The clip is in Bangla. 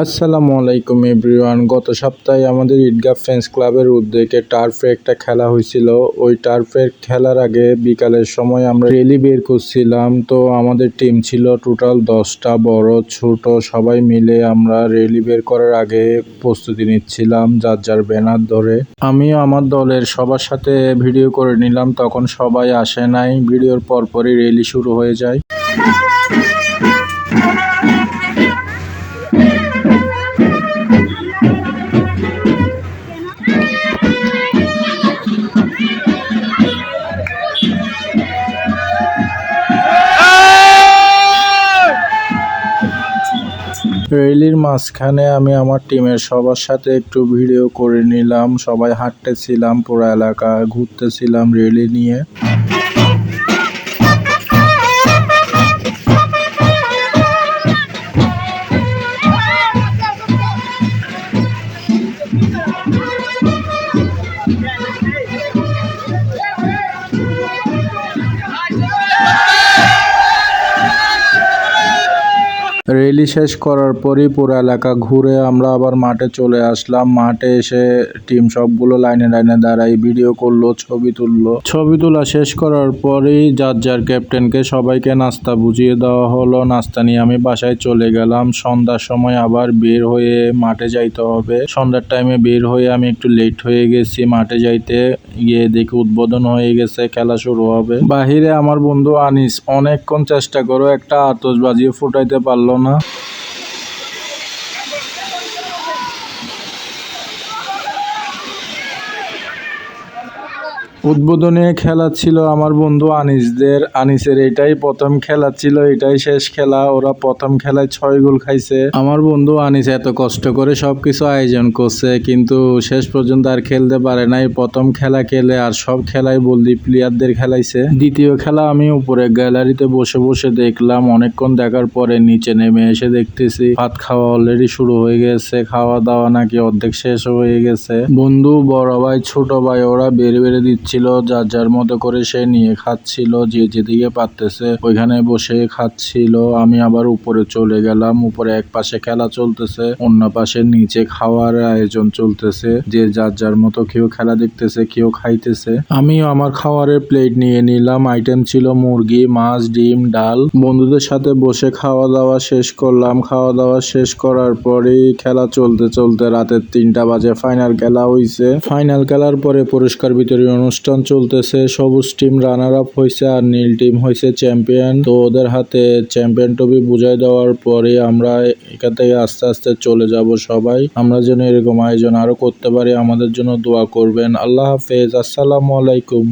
আসসালামু আলাইকুম এভরিওয়ান। গত সপ্তাহে আমাদের ঈদগাহ ফ্রেন্ডস ক্লাবের উদ্যোগে টার্ফে একটা খেলা হয়েছিল। ওই টার্ফের খেলার আগে বিকালের সময় আমরা র্যালি বের করছিলাম। তো আমাদের টিম ছিল টোটাল 10টা, বড় ছোট সবাই মিলে আমরা র্যালি বের করার আগে প্রস্তুতি নিচ্ছিলাম যার যার ব্যানার ধরে। আমিও আমার দলের সবার সাথে ভিডিও করে নিলাম, তখন সবাই আসে নাই। ভিডিওর পরপরই র্যালি শুরু হয়ে যায়। র্যালির মাঝখানে আমি আমার টিমের সবার সাথে একটু ভিডিও করে নিলাম। সবাই হাঁটতেছিলাম, পুরো এলাকা ঘুরতেছিলাম র্যালি নিয়ে। র্যালি শেষ করার পরই পুরো এলাকা ঘুরে আমরা আবার মাঠে চলে আসলাম। মাঠে এসে টিম সবগুলো লাইনে লাইনে দাঁড়াই ভিডিও করলো, ছবি তুললো। ছবি তোলা শেষ করার পরেই যার যার ক্যাপ্টেনকে সবাইকে নাস্তা বুঝিয়ে দেওয়া হলো। নাস্তা নিয়ে আমি বাসায় চলে গেলাম। সন্ধ্যার সময় আবার বের হয়ে মাঠে যাইতে হবে। সন্ধ্যার টাইমে বের হয়ে আমি একটু লেট হয়ে গেছি। মাঠে যাইতে গিয়ে দেখি উদ্বোধন হয়ে গেছে, খেলা শুরু হবে। বাহিরে আমার বন্ধু আনিস অনেকক্ষণ চেষ্টা করে একটা আতশবাজিও ফুটাইতে পারলো না। উদ্বোধনী খেলা ছিল আমার বন্ধু আনিসের এটাই প্রথম খেলা ছিল, এটাই শেষ খেলা। ওরা প্রথম খেলায় 6 গোল খাইছে। আমার বন্ধু আনিস এত কষ্ট করে সবকিছু আয়োজন করছে, কিন্তু শেষ পর্যন্ত আর খেলতে পারে নাই। প্রথম খেলা খেলে আর সব খেলায় বলদি প্লেয়ারদের খেলাইছে। দ্বিতীয় খেলা আমি উপরে গ্যালারিতে বসে বসে দেখলাম। অনেকক্ষণ দেখার পরে নিচে নেমে এসে দেখতেছি ভাত খাওয়া অলরেডি শুরু হয়ে গেছে। খাওয়া দাওয়া নাকি অর্ধেক শেষ হয়ে গেছে। বন্ধু, বড় ভাই, ছোট ভাই ওরা বেড়ে বেড়ে দিচ্ছিল, যার যার মতো করে সে নিয়ে খাচ্ছিল। যে যেদিকে পারতেছে ওইখানে বসে খাচ্ছিল। আমি আবার উপরে চলে গেলাম। উপরে এক পাশে খেলা চলতেছে, অন্য পাশে নিচে খাওয়ার আয়োজন চলতেছে। যে যার যার মতো কেউ খেলা দেখতেছে, কেউ খাইতেছে। আমিও আমার খাওয়ারের প্লেট নিয়ে নিলাম। আইটেম ছিল মুরগি, মাছ, ডিম, ডাল। বন্ধুদের সাথে বসে খাওয়া দাওয়া শেষ করলাম। খাওয়া দাওয়া শেষ করার পরেই খেলা চলতে চলতে রাতের 3টা বাজে ফাইনাল খেলা হইছে। ফাইনাল খেলার পরে পুরস্কার বিতরণী অনুষ্ঠান চলতেছে। সবুজ টিম রানার আপ হয়েছে আর নীল টিম হয়েছে চ্যাম্পিয়ন। তো ওদের হাতে চ্যাম্পিয়ন ট্রফি বুঝাই দেওয়ার পরে আমরা এখান থেকে আস্তে আস্তে চলে যাব সবাই। আমরা যেন এরকম আয়োজন আরো করতে পারি। আমাদের জন্য দোয়া করবেন। আল্লাহ হাফেজ। আসসালামু আলাইকুম।